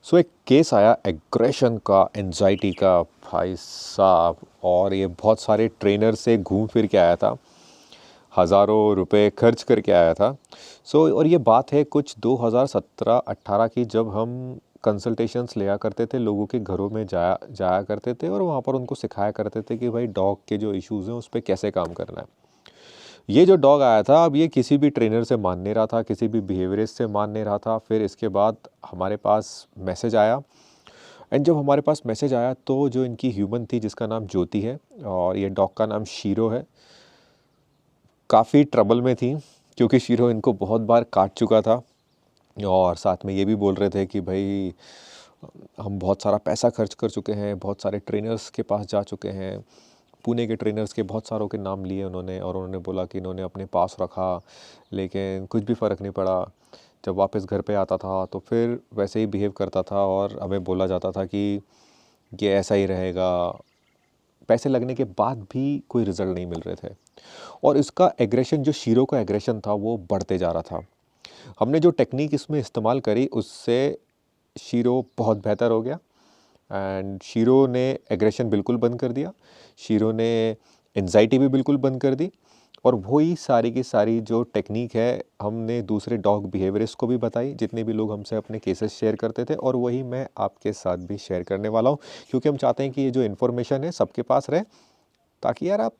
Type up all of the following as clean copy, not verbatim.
एक केस आया एग्रेशन का, एंजाइटी का, भाई साहब। और ये बहुत सारे ट्रेनर से घूम फिर के आया था, हज़ारों रुपए खर्च करके आया था। और ये बात है कुछ 2017-18 की, जब हम कंसल्टेशंस लिया करते थे, लोगों के घरों में जाया जाया करते थे और वहाँ पर उनको सिखाया करते थे कि भाई डॉग के जो इश्यूज़ हैं उस पे कैसे काम करना है। ये जो डॉग आया था, अब ये किसी भी ट्रेनर से मान नहीं रहा था, किसी भी बिहेवियरिस्ट से मान नहीं रहा था। फिर इसके बाद हमारे पास मैसेज आया, एंड जब हमारे पास मैसेज आया तो जो इनकी ह्यूमन थी जिसका नाम ज्योति है और ये डॉग का नाम शीरो है, काफ़ी ट्रबल में थी क्योंकि शीरो इनको बहुत बार काट चुका था। और साथ में ये भी बोल रहे थे कि भाई हम बहुत सारा पैसा खर्च कर चुके हैं, बहुत सारे ट्रेनर्स के पास जा चुके हैं, पुणे के ट्रेनर्स के बहुत सारों के नाम लिए उन्होंने, और उन्होंने बोला कि इन्होंने अपने पास रखा लेकिन कुछ भी फ़र्क नहीं पड़ा। जब वापस घर पे आता था तो फिर वैसे ही बिहेव करता था और हमें बोला जाता था कि ये ऐसा ही रहेगा। पैसे लगने के बाद भी कोई रिज़ल्ट नहीं मिल रहे थे और इसका एग्रेशन, जो शीरो का एग्रेशन था, वो बढ़ते जा रहा था। हमने जो टेक्निक इसमें इस्तेमाल करी उससे शीरो बहुत बेहतर हो गया एंड शीरो ने एग्रेशन बिल्कुल बंद कर दिया, शीरो ने एंजाइटी भी बिल्कुल बंद कर दी। और वही सारी की सारी जो टेक्निक है हमने दूसरे डॉग बिहेवियरिस्ट को भी बताई, जितने भी लोग हमसे अपने केसेस शेयर करते थे, और वही मैं आपके साथ भी शेयर करने वाला हूँ क्योंकि हम चाहते हैं कि ये जो इन्फॉर्मेशन है सबके पास रहे, ताकि यार आप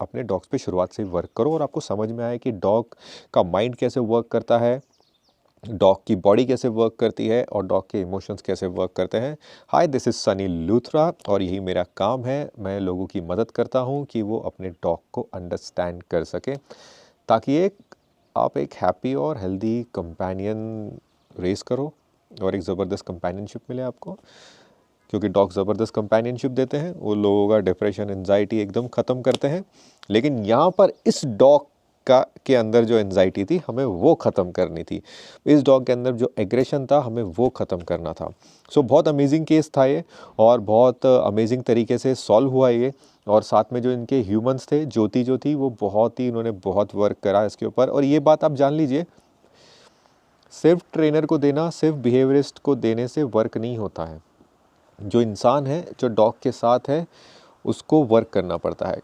अपने डॉग्स पे शुरुआत से ही वर्क करो और आपको समझ में आए कि डॉग का माइंड कैसे वर्क करता है, डॉग की बॉडी कैसे वर्क करती है और डॉग के इमोशंस कैसे वर्क करते हैं। हाय, दिस इज़ सनी लूथरा और यही मेरा काम है। मैं लोगों की मदद करता हूँ कि वो अपने डॉग को अंडरस्टैंड कर सके, ताकि आप एक हैप्पी और हेल्दी कंपेनियन रेस करो और एक ज़बरदस्त कंपेनियनशिप मिले आपको, क्योंकि डॉग ज़बरदस्त कंपेनियनशिप देते हैं, वो लोगों का डिप्रेशन, एंजाइटी एकदम ख़त्म करते हैं। लेकिन यहाँ पर इस डॉग का के अंदर जो एंजाइटी थी हमें वो ख़त्म करनी थी, इस डॉग के अंदर जो एग्रेशन था हमें वो ख़त्म करना था। बहुत अमेजिंग केस था ये और बहुत अमेजिंग तरीके से सॉल्व हुआ ये। और साथ में जो इनके ह्यूमंस थे, ज्योति जो थी, वो इन्होंने बहुत वर्क करा इसके ऊपर। और ये बात आप जान लीजिए, सिर्फ ट्रेनर को देना, सिर्फ बिहेवियरिस्ट को देने से वर्क नहीं होता है। जो इंसान है, जो डॉग के साथ है, उसको वर्क करना पड़ता है।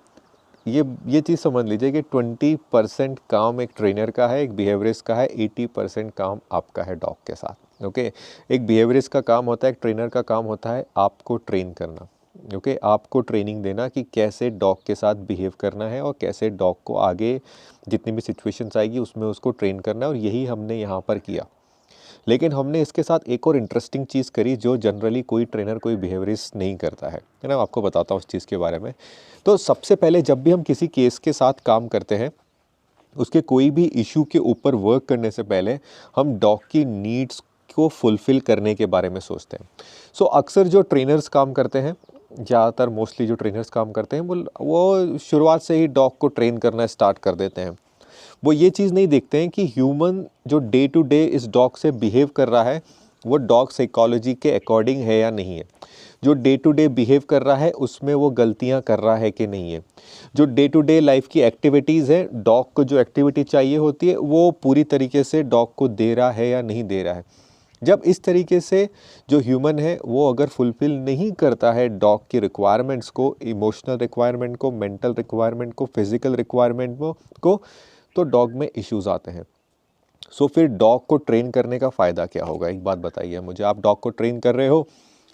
ये चीज़ समझ लीजिए कि 20% काम एक ट्रेनर का है, एक बिहेवियरिस्ट का है, 80% काम आपका है डॉग के साथ। ओके, एक बिहेवियरिस्ट का काम होता है, एक ट्रेनर का काम होता है आपको ट्रेन करना। ओके, आपको ट्रेनिंग देना कि कैसे डॉग के साथ बिहेव करना है और कैसे डॉग को आगे जितनी भी सिचुएशंस आएगी उसमें उसको ट्रेन करना है, और यही हमने यहाँ पर किया। लेकिन हमने इसके साथ एक और इंटरेस्टिंग चीज़ करी जो जनरली कोई ट्रेनर, कोई बिहेवियरिस्ट नहीं करता है ना। आपको बताता हूँ उस चीज़ के बारे में। तो सबसे पहले जब भी हम किसी केस के साथ काम करते हैं, उसके कोई भी इशू के ऊपर वर्क करने से पहले हम डॉग की नीड्स को फुलफ़िल करने के बारे में सोचते हैं। अक्सर जो ट्रेनर्स काम करते हैं, ज़्यादातर मोस्टली जो ट्रेनर्स काम करते हैं, वो शुरुआत से ही डॉग को ट्रेन करना स्टार्ट कर देते हैं। वो ये चीज़ नहीं देखते हैं कि ह्यूमन जो डे टू डे इस डॉग से बिहेव कर रहा है, वो डॉग साइकोलॉजी के अकॉर्डिंग है या नहीं है। जो डे टू डे बिहेव कर रहा है उसमें वो गलतियां कर रहा है कि नहीं है। जो डे टू डे लाइफ की एक्टिविटीज़ है, डॉग को जो एक्टिविटी चाहिए होती है वो पूरी तरीके से डॉग को दे रहा है या नहीं दे रहा है। जब इस तरीके से जो ह्यूमन है वो अगर फुलफ़िल नहीं करता है डॉग की रिक्वायरमेंट्स को, इमोशनल रिक्वायरमेंट को, मेंटल रिक्वायरमेंट को, फिज़िकल रिक्वायरमेंट को, तो डॉग में इश्यूज़ आते हैं। फिर डॉग को ट्रेन करने का फ़ायदा क्या होगा? एक बात बताइए मुझे, आप डॉग को ट्रेन कर रहे हो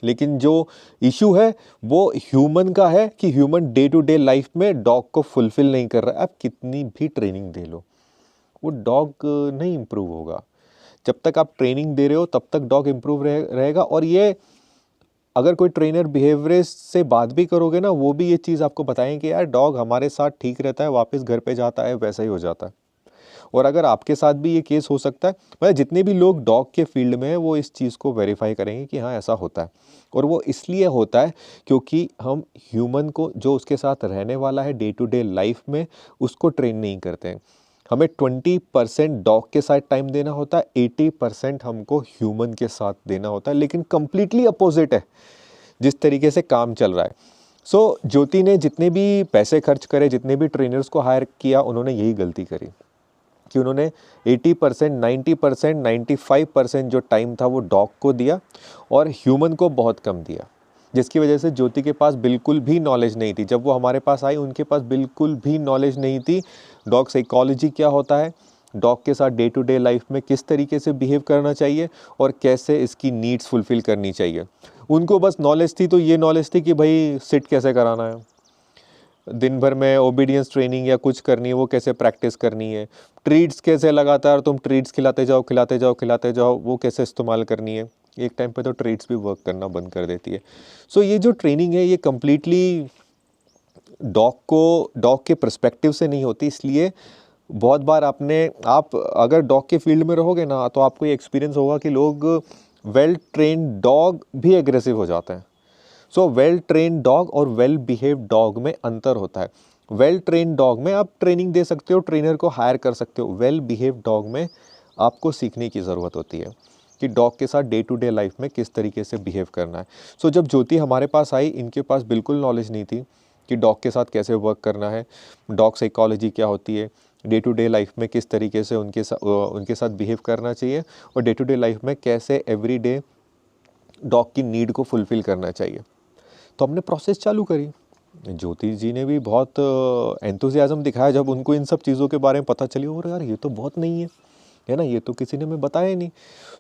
लेकिन जो इशू है वो ह्यूमन का है कि human day to day life में डॉग को फुलफ़िल नहीं कर रहा है। आप कितनी भी ट्रेनिंग दे लो, वो डॉग नहीं इम्प्रूव होगा। जब तक आप ट्रेनिंग दे रहे हो तब तक डॉग इम्प्रूव रहेगा। और ये अगर कोई ट्रेनर बिहेवियरिस्ट से बात भी करोगे ना, वो भी ये चीज़ आपको बताएं कि यार डॉग हमारे साथ ठीक रहता है, वापस घर पे जाता है वैसा ही हो जाता है। और अगर आपके साथ भी ये केस हो सकता है, मतलब जितने भी लोग डॉग के फील्ड में हैं वो इस चीज़ को वेरीफाई करेंगे कि हाँ ऐसा होता है। और वो इसलिए होता है क्योंकि हम ह्यूमन को, जो उसके साथ रहने वाला है डे टू डे लाइफ में, उसको ट्रेन नहीं करते हैं। हमें 20% डॉग के साथ टाइम देना होता है, 80% हमको ह्यूमन के साथ देना होता है। लेकिन कंप्लीटली अपोजिट है जिस तरीके से काम चल रहा है। ज्योति ने जितने भी पैसे खर्च करे, जितने भी ट्रेनर्स को हायर किया, उन्होंने यही गलती करी। कि उन्होंने 80%, 90%, 95% जो टाइम था वो डॉग को दिया और ह्यूमन को बहुत कम दिया, जिसकी वजह से ज्योति के पास बिल्कुल भी नॉलेज नहीं थी। जब वो हमारे पास आई उनके पास बिल्कुल भी नॉलेज नहीं थी डॉग साइकोलॉजी क्या होता है, डॉग के साथ डे टू डे लाइफ में किस तरीके से बिहेव करना चाहिए और कैसे इसकी नीड्स फुलफ़िल करनी चाहिए। उनको बस नॉलेज थी तो ये नॉलेज थी कि भाई सिट कैसे कराना है, दिन भर में ओबीडियंस ट्रेनिंग या कुछ करनी है वो कैसे प्रैक्टिस करनी है, ट्रीट्स कैसे लगातार तुम ट्रीट्स खिलाते जाओ खिलाते जाओ खिलाते जाओ वो कैसे इस्तेमाल करनी है। एक टाइम पे तो ट्रीट्स भी वर्क करना बंद कर देती है। सो ये जो ट्रेनिंग है ये कम्प्लीटली डॉग के पर्सपेक्टिव से नहीं होती, इसलिए बहुत बार आप अगर डॉग के फील्ड में रहोगे ना तो आपको ये एक्सपीरियंस होगा कि लोग वेल ट्रेन्ड डॉग भी एग्रेसिव हो जाते हैं। सो वेल ट्रेन्ड डॉग और वेल बिहेव्ड डॉग में अंतर होता है। वेल ट्रेन्ड डॉग में आप ट्रेनिंग दे सकते हो, ट्रेनर को हायर कर सकते हो। वेल बिहेव्ड डॉग में आपको सीखने की ज़रूरत होती है कि डॉग के साथ डे टू डे लाइफ में किस तरीके से बिहेव करना है। सो जब ज्योति हमारे पास आई इनके पास बिल्कुल नॉलेज नहीं थी कि डॉग के साथ कैसे वर्क करना है, डॉग साइकोलॉजी क्या होती है, डे टू डे लाइफ में किस तरीके से उनके साथ बिहेव करना चाहिए और डे टू डे लाइफ में कैसे एवरी डे डॉग की नीड को फुलफ़िल करना चाहिए। तो हमने प्रोसेस चालू करी। ज्योति जी ने भी बहुत एंथुसियाज्म दिखाया जब उनको इन सब चीज़ों के बारे में पता चली, और यार ये तो बहुत नहीं है ना, ये तो किसी ने हमें बताया ही नहीं।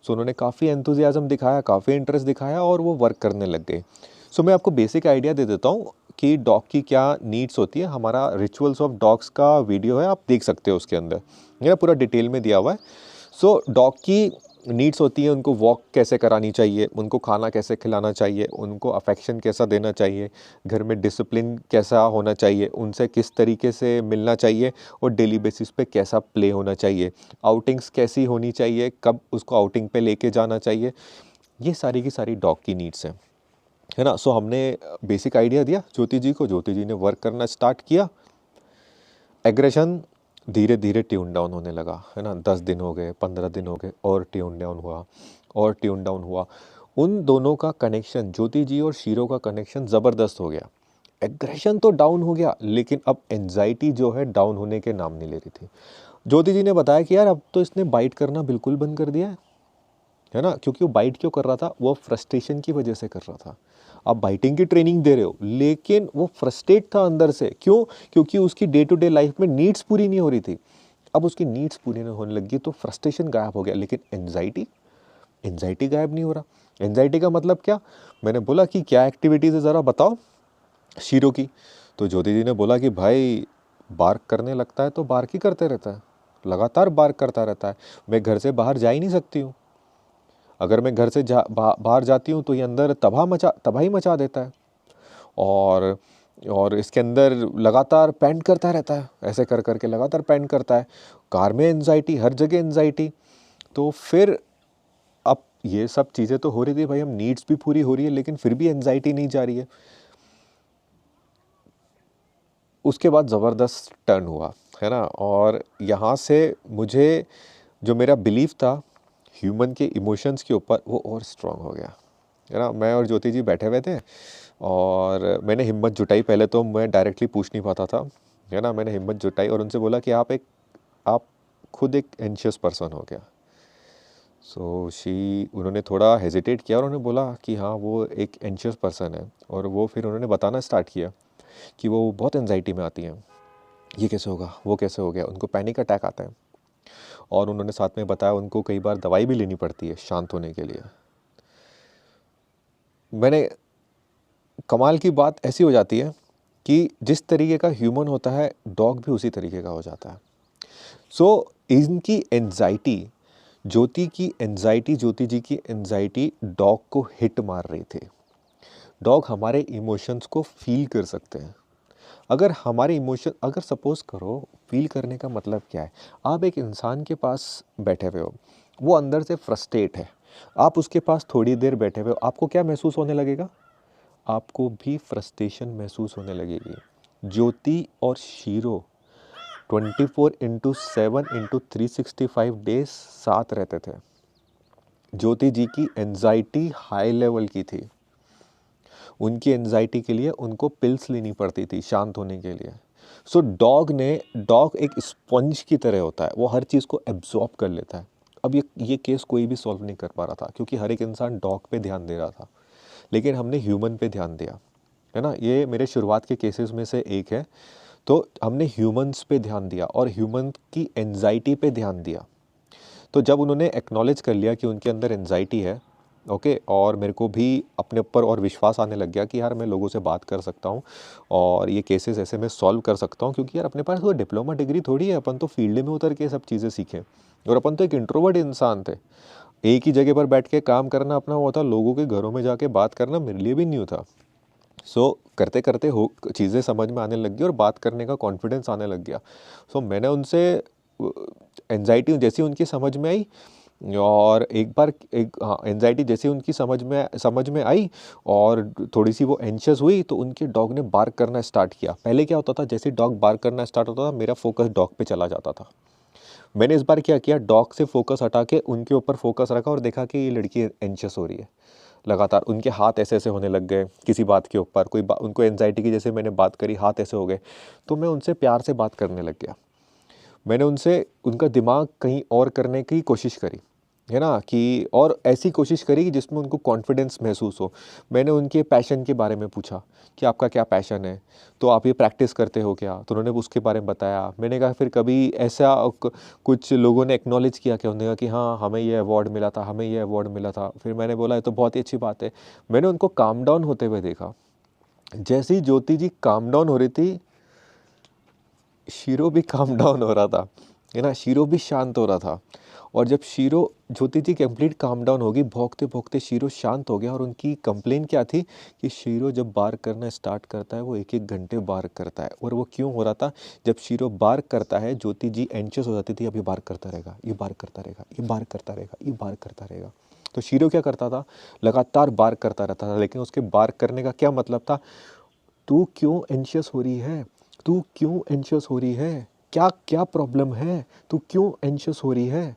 सो उन्होंने काफ़ी एंथुसियाज्म दिखाया, काफ़ी इंटरेस्ट दिखाया और वो वर्क करने लग गए। सो मैं आपको बेसिक आइडिया दे देता हूँ कि डॉग की क्या नीड्स होती है। हमारा रिचुअल्स ऑफ डॉग्स का वीडियो है, आप देख सकते हो उसके अंदर, मेरा पूरा डिटेल में दिया हुआ है। सो डॉग की नीड्स होती है, उनको वॉक कैसे करानी चाहिए, उनको खाना कैसे खिलाना चाहिए, उनको अफेक्शन कैसा देना चाहिए, घर में डिसिप्लिन कैसा होना चाहिए, उनसे किस तरीके से मिलना चाहिए और डेली बेसिस पे कैसा प्ले होना चाहिए, आउटिंग्स कैसी होनी चाहिए, कब उसको आउटिंग पे लेके जाना चाहिए। ये सारी की सारी डॉग की नीड्स हैं, है ना। सो हमने बेसिक आइडिया दिया ज्योति जी को, ज्योति जी ने वर्क करना स्टार्ट किया। एग्रेशन धीरे धीरे ट्यून डाउन होने लगा, है ना। 10 दिन हो गए, 15 दिन हो गए और ट्यून डाउन हुआ और ट्यून डाउन हुआ। उन दोनों का कनेक्शन, ज्योति जी और शीरो का कनेक्शन ज़बरदस्त हो गया। एग्रेशन तो डाउन हो गया लेकिन अब एंजाइटी जो है डाउन होने के नाम नहीं ले रही थी। ज्योति जी ने बताया कि यार अब तो इसने बाइट करना बिल्कुल बंद कर दिया है ना। क्योंकि वो बाइट क्यों कर रहा था, वो फ्रस्ट्रेशन की वजह से कर रहा था। आप बाइटिंग की ट्रेनिंग दे रहे हो लेकिन वो फ्रस्ट्रेट था अंदर से। क्यों? क्योंकि उसकी डे टू डे लाइफ में नीड्स पूरी नहीं हो रही थी। अब उसकी नीड्स पूरी नहीं होने लगी तो फ्रस्ट्रेशन गायब हो गया, लेकिन एंजाइटी गायब नहीं हो रहा। एंजाइटी का मतलब क्या? मैंने बोला कि क्या एक्टिविटीज़ है ज़रा बताओ शीरो की। तो ज्योति जी ने बोला कि भाई बार्क करने लगता है तो बार्क ही करते रहता है, लगातार बार्क करता रहता है। मैं घर से बाहर जा ही नहीं सकती हूँ, अगर मैं घर से बाहर जाती हूँ तो ये अंदर तबाही मचा देता है। और इसके अंदर लगातार पैंट करता रहता है, ऐसे कर करके लगातार पैंट करता है। कार में एंजाइटी, हर जगह एंजाइटी। तो फिर अब ये सब चीज़ें तो हो रही थी भाई, हम नीड्स भी पूरी हो रही है लेकिन फिर भी एंजाइटी नहीं जा रही है। उसके बाद ज़बरदस्त टर्न हुआ, है ना। और यहाँ से मुझे जो मेरा बिलीफ था ह्यूमन के इमोशंस के ऊपर वो और स्ट्रांग हो गया, है ना। मैं और ज्योति जी बैठे हुए थे और मैंने हिम्मत जुटाई। पहले तो मैं डायरेक्टली पूछ नहीं पाता था, है ना। मैंने हिम्मत जुटाई और उनसे बोला कि आप खुद एक एंशियस पर्सन हो क्या। सो उन्होंने थोड़ा हेजिटेट किया और उन्होंने बोला कि हाँ वो एक एंशियस पर्सन है। और वो फिर उन्होंने बताना स्टार्ट किया कि वो बहुत एंजाइटी में आती हैं, ये कैसे होगा, वो कैसे हो गया, उनको पैनिक अटैक आता है। और उन्होंने साथ में बताया उनको कई बार दवाई भी लेनी पड़ती है शांत होने के लिए। मैंने कमाल की बात ऐसी हो जाती है कि जिस तरीके का ह्यूमन होता है डॉग भी उसी तरीके का हो जाता है। सो इनकी एंजाइटी, ज्योति जी की एंजाइटी डॉग को हिट मार रही थी। डॉग हमारे इमोशंस को फील कर सकते हैं। अगर हमारे इमोशन, अगर सपोज करो, फील करने का मतलब क्या है, आप एक इंसान के पास बैठे हुए हो, वो अंदर से फ्रस्ट्रेट है, आप उसके पास थोड़ी देर बैठे हुए हो, आपको क्या महसूस होने लगेगा? आपको भी फ्रस्ट्रेशन महसूस होने लगेगी। ज्योति और शीरो 24/7/365 डेज साथ रहते थे। ज्योति जी की एंजाइटी हाई लेवल की थी, उनकी एंजाइटी के लिए उनको पिल्स लेनी पड़ती थी शांत होने के लिए। सो डॉग एक स्पंज की तरह होता है, वो हर चीज़ को एब्जॉर्ब कर लेता है। अब ये केस कोई भी सॉल्व नहीं कर पा रहा था क्योंकि हर एक इंसान डॉग पे ध्यान दे रहा था, लेकिन हमने ह्यूमन पे ध्यान दिया, है ना। ये मेरे शुरुआत के केसेस में से एक है। तो हमने ह्यूमंस पे ध्यान दिया और ह्यूमन की एंजाइटी पे ध्यान दिया। तो जब उन्होंने एक्नॉलेज कर लिया कि उनके अंदर एंजाइटी है, ओके, और मेरे को भी अपने ऊपर और विश्वास आने लग गया कि यार मैं लोगों से बात कर सकता हूँ और ये केसेस ऐसे मैं सॉल्व कर सकता हूँ, क्योंकि यार अपने पास वो डिप्लोमा डिग्री थोड़ी है, अपन तो फील्ड में उतर के सब चीज़ें सीखें। और अपन तो एक इंट्रोवर्ट इंसान थे, एक ही जगह पर बैठ के काम करना अपना होता, लोगों के घरों में जाके बात करना मेरे लिए भी नहीं होता। करते करते हो चीज़ें समझ में आने लग गई और बात करने का कॉन्फिडेंस आने लग गया। मैंने उनसे एनजाइटी जैसी उनकी समझ में आई, और एक बार एनजाइटी जैसी उनकी समझ में आई और थोड़ी सी वो एंशियस हुई, तो उनके डॉग ने बार्क करना स्टार्ट किया। पहले क्या होता था, जैसे डॉग बार्क करना स्टार्ट होता था मेरा फोकस डॉग पे चला जाता था। मैंने इस बार क्या किया, डॉग से फोकस हटा के उनके ऊपर फोकस रखा और देखा कि ये लड़की एंशियस हो रही है। लगातार उनके हाथ ऐसे ऐसे होने लग गए किसी बात के ऊपर, उनको एंजाइटी की, जैसे मैंने बात करी हाथ ऐसे हो गए, तो मैं उनसे प्यार से बात करने लग गया। मैंने उनसे उनका दिमाग कहीं और करने की कोशिश करी, है ना, कि और ऐसी कोशिश करी कि जिसमें उनको कॉन्फिडेंस महसूस हो। मैंने उनके पैशन के बारे में पूछा कि आपका क्या पैशन है, तो आप ये प्रैक्टिस करते हो क्या, तो उन्होंने उसके बारे में बताया। मैंने कहा फिर कभी ऐसा कुछ लोगों ने एक्नॉलेज किया कि उन्होंने कहा कि हाँ हमें ये अवार्ड मिला था, हमें ये अवार्ड मिला था। फिर मैंने बोला ये तो बहुत ही अच्छी बात है। मैंने उनको काम डाउन होते हुए देखा। जैसे ही ज्योति जी काम डाउन हो रही थी, शीरो भी काम डाउन हो रहा था, है ना, शीरो भी शांत हो रहा था। और जब ज्योति जी कंप्लीट काम डाउन होगी, भौंकते भौंकते शीरो शांत हो गया। और उनकी कंप्लेन क्या थी कि शीरो जब बार्क करना स्टार्ट करता है वो एक एक घंटे बार्क करता है। और वो क्यों हो रहा था, जब शीरो बार्क करता है ज्योति जी एंशियस हो जाती थी, अब ये बार्क करता रहेगा, ये बार्क करता रहेगा, ये बार्क करता रहेगा, ये बार्क करता रहेगा। तो शीरो क्या करता था, लगातार बार्क करता रहता था। लेकिन उसके बार्क करने का क्या मतलब था, तू क्यों एंशियस हो रही है, तू क्यों एंशियस हो रही है, क्या क्या प्रॉब्लम है, तू क्यों एंशियस हो रही है।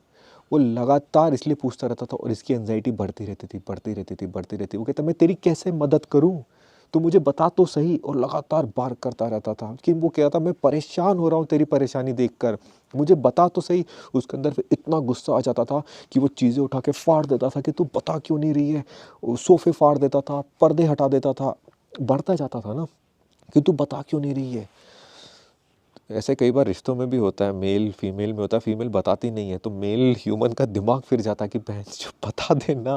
वो लगातार इसलिए पूछता रहता था और इसकी एंजाइटी बढ़ती रहती थी, बढ़ती रहती थी, बढ़ती रहती। वो कहता मैं तेरी कैसे मदद करूं, तो मुझे बता तो सही। और लगातार बार करता रहता था कि वो कह रहा था मैं परेशान हो रहा हूँ तेरी परेशानी देखकर, मुझे बता तो सही। उसके अंदर फिर इतना गुस्सा आ जाता था कि वो चीज़ें उठा के फाड़ देता था कि तू बता क्यों नहीं रही है। वो सोफे फाड़ देता था, पर्दे हटा देता था। बढ़ता जाता था ना कि तू बता क्यों नहीं रही है। ऐसे कई बार रिश्तों में भी होता है, मेल फीमेल में होता है, फीमेल बताती नहीं है तो मेल ह्यूमन का दिमाग फिर जाता है कि बहन जो बता देना।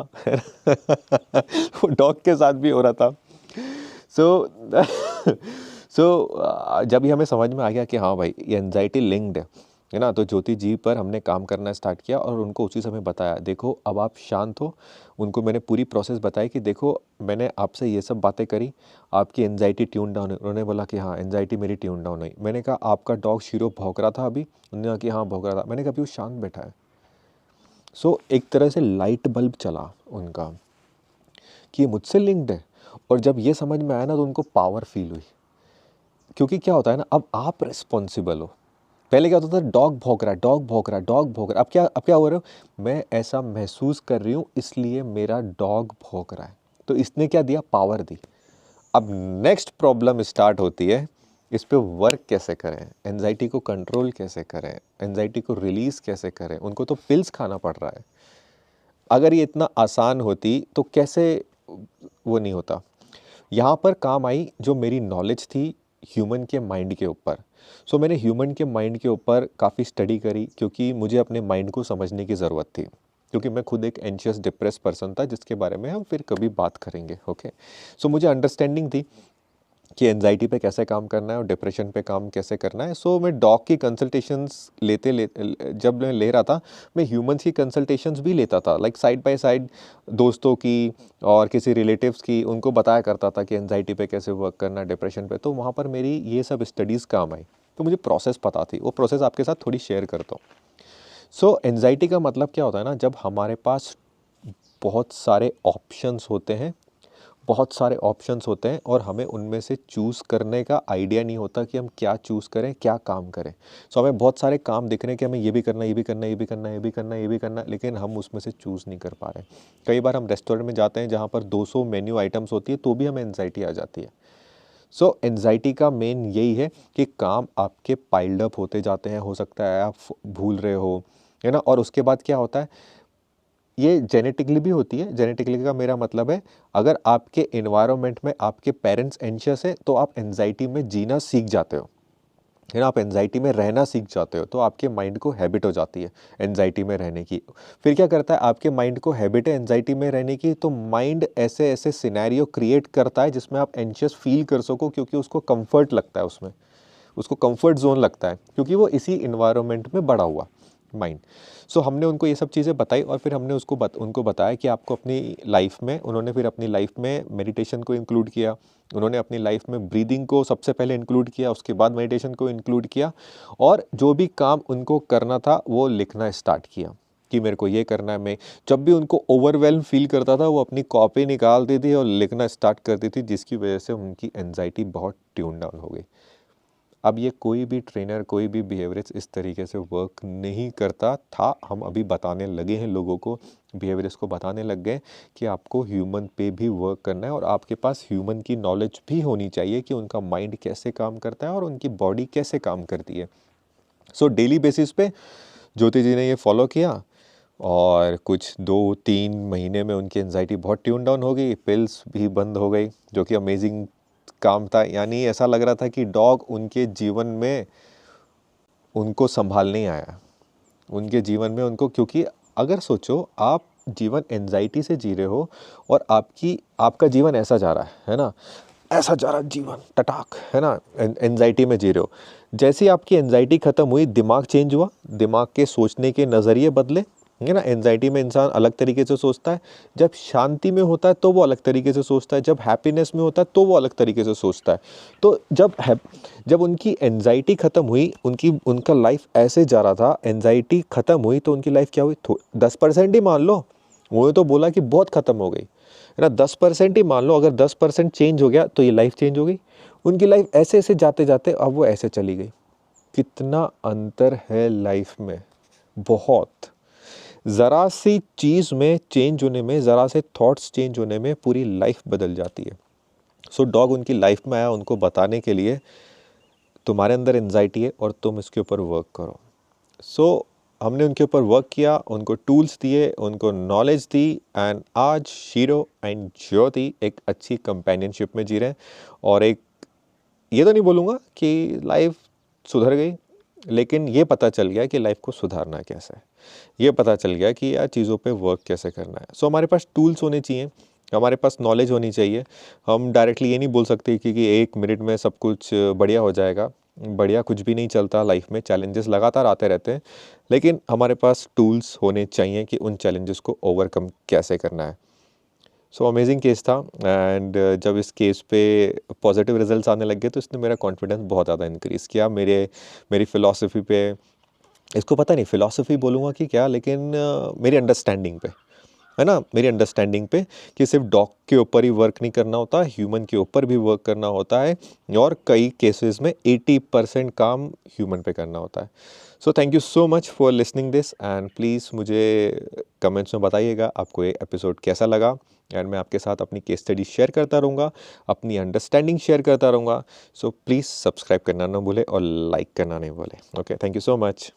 वो डॉग के साथ भी हो रहा था। सो जब ये हमें समझ में आ गया कि हाँ भाई ये एनजाइटी लिंक्ड है ना, तो ज्योति जी पर हमने काम करना स्टार्ट किया और उनको उसी समय बताया देखो अब आप शांत हो। उनको मैंने पूरी प्रोसेस बताई कि देखो मैंने आपसे ये सब बातें करी, आपकी एनजाइटी ट्यून डाउन है। उन्होंने बोला कि हाँ एनजाइटी मेरी ट्यून डाउन हुई। मैंने कहा आपका डॉग शीरो भौंक रहा था अभी, उन्होंने कहा कि हाँ भौंक रहा था। मैंने कहा अभी वो शांत बैठा है। एक तरह से लाइट बल्ब चला उनका कि ये मुझसे लिंक्ड है। और जब ये समझ में आया ना तो उनको पावर फील हुई, क्योंकि क्या होता है ना, अब आप रिस्पॉन्सिबल हो। पहले क्या होता था, डॉग भौंक रहा है, डॉग भौंक रहा है, डॉग भौंक रहा है। अब क्या हो रहा है, मैं ऐसा महसूस कर रही हूँ इसलिए मेरा डॉग भौंक रहा है। तो इसने क्या दिया, पावर दी। अब नेक्स्ट प्रॉब्लम स्टार्ट होती है, इस पे वर्क कैसे करें, एंजाइटी को कंट्रोल कैसे करें, एंजाइटी को रिलीज कैसे करें। उनको तो पिल्स खाना पड़ रहा है। अगर ये इतना आसान होती तो कैसे वो नहीं होता। यहाँ पर काम आई जो मेरी नॉलेज थी ह्यूमन के माइंड के ऊपर। मैंने ह्यूमन के माइंड के ऊपर काफ़ी स्टडी करी, क्योंकि मुझे अपने माइंड को समझने की ज़रूरत थी, क्योंकि मैं खुद एक एंशियस डिप्रेस पर्सन था, जिसके बारे में हम फिर कभी बात करेंगे। ओके, मुझे अंडरस्टैंडिंग थी कि एनजाइटी पे कैसे काम करना है और डिप्रेशन पे काम कैसे करना है। मैं डॉग की कंसल्टेशंस जब मैं ले रहा था, मैं ह्यूमंस की कंसल्टेशंस भी लेता था, लाइक साइड बाय साइड दोस्तों की और किसी रिलेटिव्स की, उनको बताया करता था कि एनजाइटी पे कैसे वर्क करना है, डिप्रेशन पे। तो वहाँ पर मेरी ये सब स्टडीज़ काम आई, तो मुझे प्रोसेस पता थी। वो प्रोसेस आपके साथ थोड़ी शेयर करता हूँ। एनजाइटी का मतलब क्या होता है ना, जब हमारे पास बहुत सारे ऑप्शंस होते हैं, बहुत सारे ऑप्शंस होते हैं और हमें उनमें से चूज़ करने का आइडिया नहीं होता कि हम क्या चूज़ करें, क्या काम करें। हमें बहुत सारे काम दिख रहे हैं कि हमें ये भी करना है, ये भी करना है, ये भी करना है, ये भी करना है, ये भी करना है, लेकिन हम उसमें से चूज़ नहीं कर पा रहे। कई बार हम रेस्टोरेंट में जाते हैं जहाँ पर 200 मेन्यू आइटम्स होती है तो भी हमें एंजाइटी आ जाती है। सो एनजाइटी का मेन यही है कि काम आपके पाइल्ड अप होते जाते हैं, हो सकता है आप भूल रहे हो, है ना। और उसके बाद क्या होता है, ये जेनेटिकली भी होती है। जेनेटिकली का मेरा मतलब है, अगर आपके एनवायरनमेंट में आपके पेरेंट्स एंशियस है तो आप एनजाइटी में जीना सीख जाते हो, है ना। आप एनजाइटी में रहना सीख जाते हो तो आपके माइंड को हैबिट हो जाती है एनजाइटी में रहने की। फिर क्या करता है, आपके माइंड को हैबिट है एनजाइटी में रहने की, तो माइंड ऐसे ऐसे सिनेरियो क्रिएट करता है जिसमें आप एंशियस फील कर सको, क्योंकि उसको कंफर्ट लगता है, उसमें उसको कंफर्ट जोन लगता है, क्योंकि वो इसी इन्वायरमेंट में बड़ा हुआ माइंड। सो हमने उनको ये सब चीज़ें बताई और फिर हमने उनको बताया कि आपको अपनी लाइफ में, उन्होंने फिर अपनी लाइफ में मेडिटेशन को इंक्लूड किया, उन्होंने अपनी लाइफ में ब्रीदिंग को सबसे पहले इंक्लूड किया, उसके बाद मेडिटेशन को इंक्लूड किया, और जो भी काम उनको करना था वो लिखना स्टार्ट किया कि मेरे को ये करना है। मैं जब भी उनको ओवरवेल्म फील करता था, वो अपनी कॉपी निकालती थी और लिखना स्टार्ट करती थी, जिसकी वजह से उनकी एनजाइटी बहुत ट्यून डाउन हो गई। अब ये कोई भी ट्रेनर, कोई भी बिहेवियरिस्ट इस तरीके से वर्क नहीं करता था। हम अभी बताने लगे हैं लोगों को, बिहेवियरिस्ट को बताने लग गए कि आपको ह्यूमन पे भी वर्क करना है और आपके पास ह्यूमन की नॉलेज भी होनी चाहिए कि उनका माइंड कैसे काम करता है और उनकी बॉडी कैसे काम करती है। सो डेली बेसिस पे ज्योति जी ने ये फॉलो किया और कुछ 2-3 महीने में उनकी एनजाइटी बहुत ट्यून डाउन हो गई, पिल्स भी बंद हो गई, जो कि अमेजिंग काम था। यानी ऐसा लग रहा था कि डॉग उनके जीवन में उनको संभालने आया, उनके जीवन में उनको, क्योंकि अगर सोचो आप जीवन एनजाइटी से जी रहे हो और आपका जीवन ऐसा जा रहा है ना, ऐसा जा रहा जीवन टटाक, है ना, एनजाइटी में जी रहे हो। जैसे ही आपकी एनजाइटी ख़त्म हुई, दिमाग चेंज हुआ, दिमाग के सोचने के नज़रिए बदले, है ना। एनजाइटी में इंसान अलग तरीके से सोचता है, जब शांति में होता है तो वो अलग तरीके से सोचता है, जब हैप्पीनेस में होता है तो वो अलग तरीके से सोचता है। तो जब उनकी एनजाइटी ख़त्म हुई, उनका लाइफ ऐसे जा रहा था, एनजाइटी ख़त्म हुई तो उनकी लाइफ क्या हुई, 10% ही मान लो, वो तो बोला कि बहुत ख़त्म हो गई, है ना। 10% ही मान लो, अगर 10% चेंज हो गया तो ये लाइफ चेंज हो गई। उनकी लाइफ ऐसे ऐसे जाते जाते अब वो ऐसे चली गई। कितना अंतर है लाइफ में, बहुत। ज़रा सी चीज़ में चेंज होने में, ज़रा से थॉट्स चेंज होने में पूरी लाइफ बदल जाती है। सो डॉग उनकी लाइफ में आया उनको बताने के लिए, तुम्हारे अंदर एनजाइटी है और तुम इसके ऊपर वर्क करो। सो हमने उनके ऊपर वर्क किया, उनको टूल्स दिए, उनको नॉलेज दी, एंड आज शीरो एंड ज्योति एक अच्छी कंपेनियनशिप में जी रहे हैं। और एक, ये तो नहीं बोलूँगा कि लाइफ सुधर गई, लेकिन ये पता चल गया कि लाइफ को सुधारना कैसे है, ये पता चल गया कि यार चीज़ों पे वर्क कैसे करना है। सो हमारे पास टूल्स होने चाहिए, हमारे पास नॉलेज होनी चाहिए। हम डायरेक्टली ये नहीं बोल सकते कि 1 मिनट में सब कुछ बढ़िया हो जाएगा। बढ़िया कुछ भी नहीं चलता लाइफ में, चैलेंजेस लगातार आते रहते हैं, लेकिन हमारे पास टूल्स होने चाहिए कि उन चैलेंजेस को ओवरकम कैसे करना है। सो अमेजिंग केस था, एंड जब इस केस पे पॉजिटिव रिजल्ट्स आने लग गए तो इसने मेरा कॉन्फिडेंस बहुत ज़्यादा इंक्रीज़ किया मेरी फ़िलॉसफी पे। इसको पता नहीं फ़िलॉसफी बोलूँगा कि क्या, लेकिन मेरी अंडरस्टैंडिंग पे, है ना, मेरी अंडरस्टैंडिंग पे कि सिर्फ डॉग के ऊपर ही वर्क नहीं करना होता, ह्यूमन के ऊपर भी वर्क करना होता है, और कई केसेस में 80% काम ह्यूमन पे करना होता है। So thank you so much for listening this, and please मुझे कमेंट्स में बताइएगा आपको ये एपिसोड कैसा लगा, एंड मैं आपके साथ अपनी केस स्टडी शेयर करता रहूँगा, अपनी अंडरस्टैंडिंग शेयर करता रहूँगा। सो प्लीज़ सब्सक्राइब करना ना भूले और लाइक करना नहीं भूले। Okay, thank you so much.